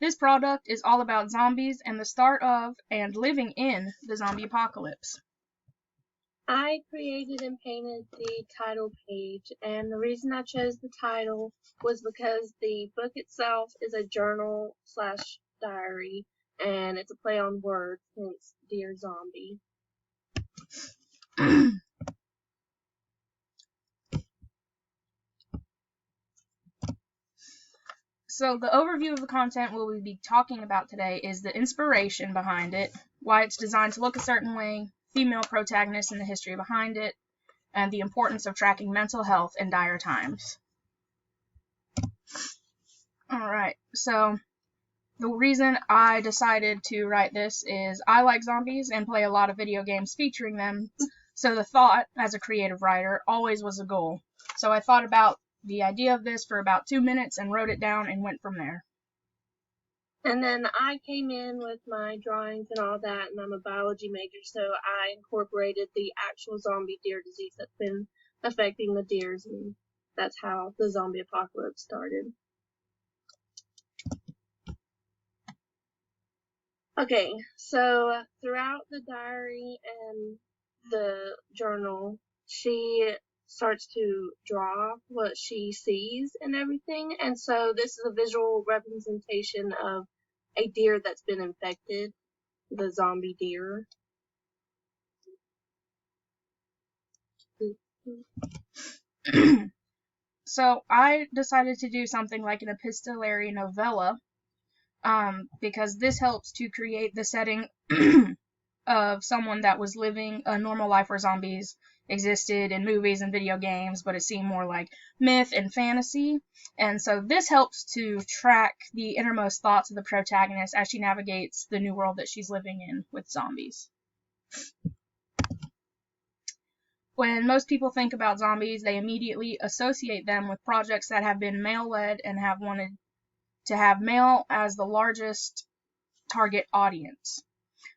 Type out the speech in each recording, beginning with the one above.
This product is all about zombies and the start of and living in the zombie apocalypse. I created and painted the title page, and the reason I chose the title was because the book itself is a journal/diary, and it's a play on words, hence Dear Zombie. So the overview of the content we'll be talking about today is the inspiration behind it, why it's designed to look a certain way, female protagonists and the history behind it, and the importance of tracking mental health in dire times. Alright, so the reason I decided to write this is I like zombies and play a lot of video games featuring them, so the thought, as a creative writer, always was a goal. So I thought about the idea of this for about 2 minutes and wrote it down and went from there. And then I came in with my drawings and all that, and I'm a biology major, so I incorporated the actual zombie deer disease that's been affecting the deers, and that's how the zombie apocalypse started. Okay, so throughout the diary and the journal, she starts to draw what she sees and everything, and so this is a visual representation of a deer that's been infected, the zombie deer. So I decided to do something like an epistolary novella, because this helps to create the setting of someone that was living a normal life where zombies existed in movies and video games, but it seemed more like myth and fantasy. And so this helps to track the innermost thoughts of the protagonist as she navigates the new world that she's living in with zombies. When most people think about zombies, they immediately associate them with projects that have been male-led and have wanted to have male as the largest target audience.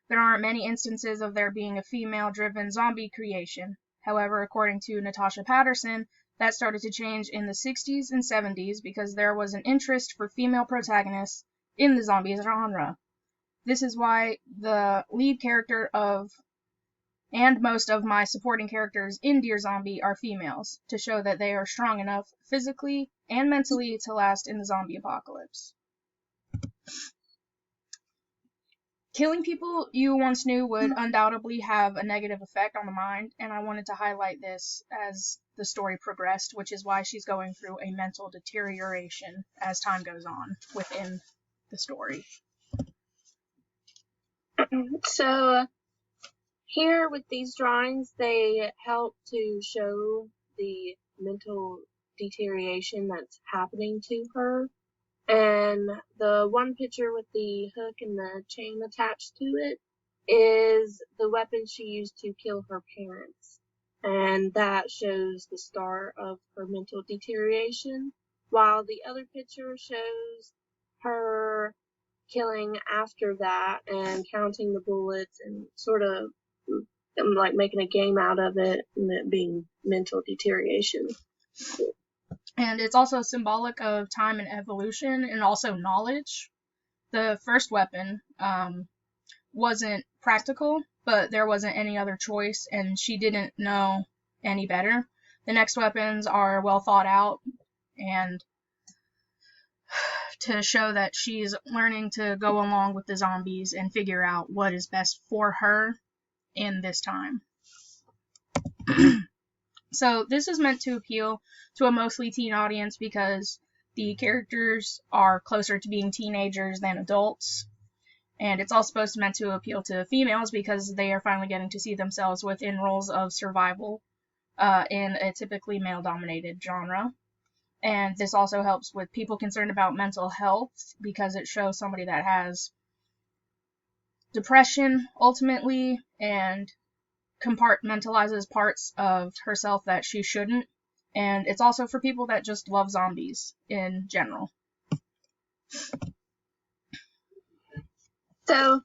There aren't many instances of there being a female-driven zombie creation. However, according to Natasha Patterson, that started to change in the 60s and 70s because there was an interest for female protagonists in the zombie genre. This is why the lead character and most of my supporting characters in Dear Zombie are females, to show that they are strong enough physically and mentally to last in the zombie apocalypse. Killing people you once knew would undoubtedly have a negative effect on the mind, and I wanted to highlight this as the story progressed, which is why she's going through a mental deterioration as time goes on within the story. So here with these drawings, they help to show the mental deterioration that's happening to her. And the one picture with the hook and the chain attached to it is the weapon she used to kill her parents. And that shows the start of her mental deterioration, while the other picture shows her killing after that and counting the bullets and sort of like making a game out of it, and it being mental deterioration. And it's also symbolic of time and evolution and also knowledge. The first weapon wasn't practical, but there wasn't any other choice, and she didn't know any better. The next weapons are well thought out, and to show that she's learning to go along with the zombies and figure out what is best for her in this time. So this is meant to appeal to a mostly teen audience because the characters are closer to being teenagers than adults. And it's also meant to appeal to females because they are finally getting to see themselves within roles of survival in a typically male-dominated genre. And this also helps with people concerned about mental health because it shows somebody that has depression ultimately and compartmentalizes parts of herself that she shouldn't. And it's also for people that just love zombies in general. So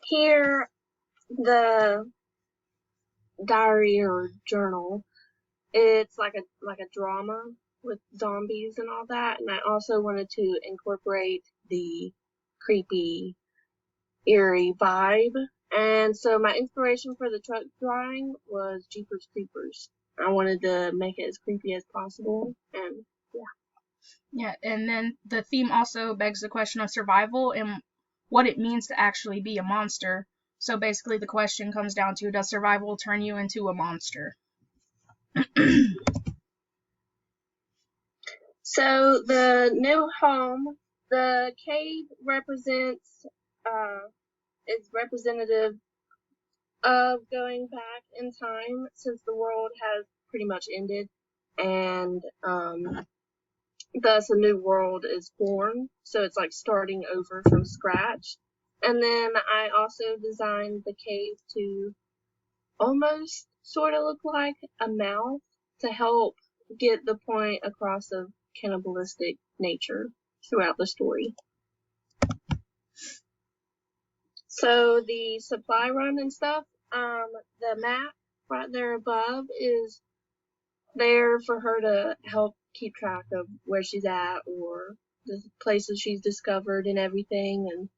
here, the diary or journal, it's like a drama with zombies and all that, and I also wanted to incorporate the creepy, eerie vibe. And so my inspiration for the truck drawing was Jeepers Creepers. I wanted to make it as creepy as possible, and yeah. Yeah, and then the theme also begs the question of survival and what it means to actually be a monster. So basically the question comes down to, does survival turn you into a monster? So the new home, the cave represents, is representative of going back in time since the world has pretty much ended, and thus a new world is born. So it's like starting over from scratch. And then I also designed the cave to almost sort of look like a mouth to help get the point across of cannibalistic nature throughout the story. So the supply run and stuff, the map right there above is there for her to help keep track of where she's at or the places she's discovered and everything, and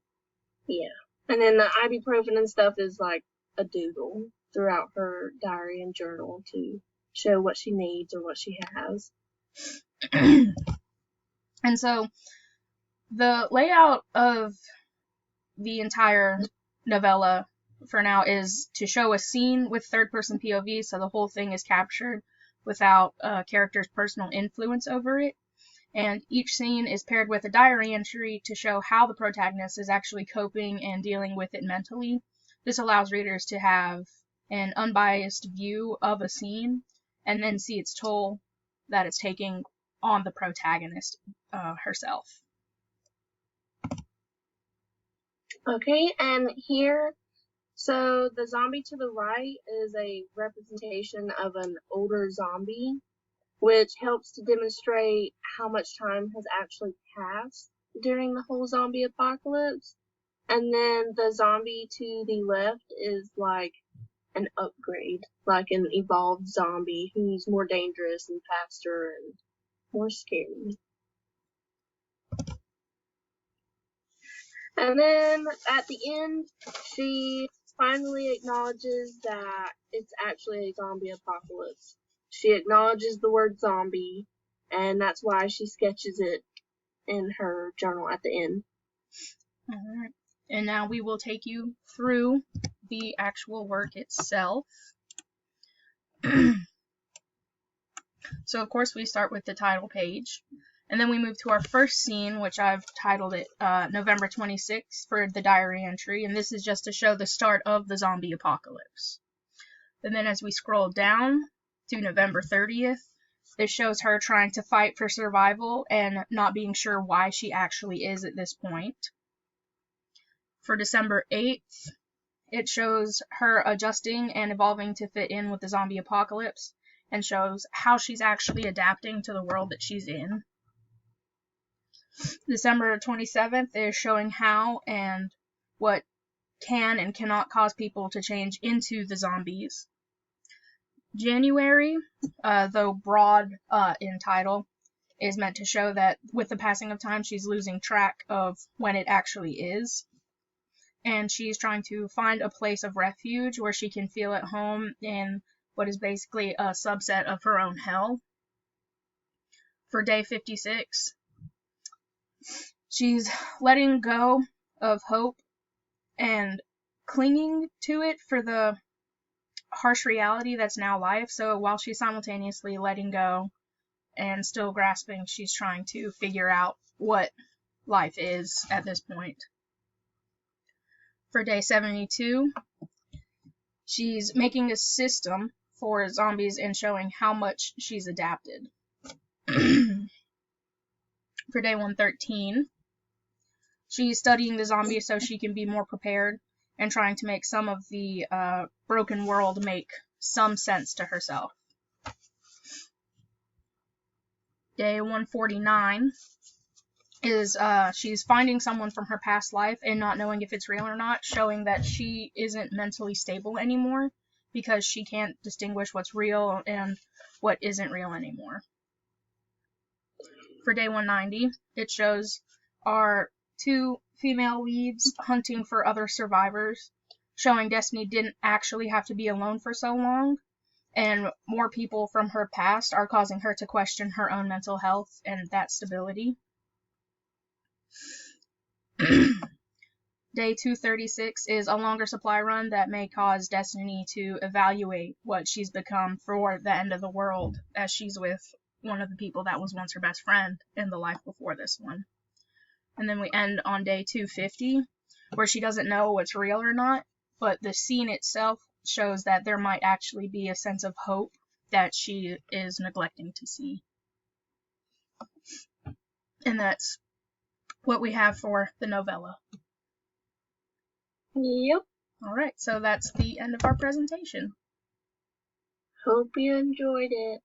yeah. And then the ibuprofen and stuff is like a doodle throughout her diary and journal to show what she needs or what she has. And so the layout of the entire novella for now is to show a scene with third-person POV, so the whole thing is captured without a character's personal influence over it. And each scene is paired with a diary entry to show how the protagonist is actually coping and dealing with it mentally. This allows readers to have an unbiased view of a scene and then see its toll that it's taking on the protagonist herself. Okay, and here, so the zombie to the right is a representation of an older zombie, which helps to demonstrate how much time has actually passed during the whole zombie apocalypse. And then the zombie to the left is like an upgrade, like an evolved zombie who's more dangerous and faster and more scary. And then at the end, she finally acknowledges that it's actually a zombie apocalypse. She acknowledges the word zombie, and that's why she sketches it in her journal at the end. Alright, and now we will take you through the actual work itself. So of course we start with the title page, and then we move to our first scene, which I've titled it November 26th for the diary entry, and this is just to show the start of the zombie apocalypse. And then as we scroll down to November 30th, this shows her trying to fight for survival and not being sure why she actually is at this point. For December 8th, it shows her adjusting and evolving to fit in with the zombie apocalypse and shows how she's actually adapting to the world that she's in. December 27th is showing how and what can and cannot cause people to change into the zombies. January, though broad in title, is meant to show that with the passing of time she's losing track of when it actually is. And she's trying to find a place of refuge where she can feel at home in what is basically a subset of her own hell. For day 56, she's letting go of hope and clinging to it for the harsh reality that's now life. So while she's simultaneously letting go and still grasping, she's trying to figure out what life is at this point. For day 72, she's making a system for zombies and showing how much she's adapted. For day 113, she's studying the zombies so she can be more prepared and trying to make some of the broken world make some sense to herself. Day 149 is she's finding someone from her past life and not knowing if it's real or not, showing that she isn't mentally stable anymore because she can't distinguish what's real and what isn't real anymore. For day 190, it shows our 2 female leads hunting for other survivors, showing Destiny didn't actually have to be alone for so long, and more people from her past are causing her to question her own mental health and that stability. Day 236 is a longer supply run that may cause Destiny to evaluate what she's become for the end of the world, as she's with one of the people that was once her best friend in the life before this one. And then we end on day 250, where she doesn't know what's real or not, but the scene itself shows that there might actually be a sense of hope that she is neglecting to see. And that's what we have for the novella. Yep. Alright, so that's the end of our presentation. Hope you enjoyed it.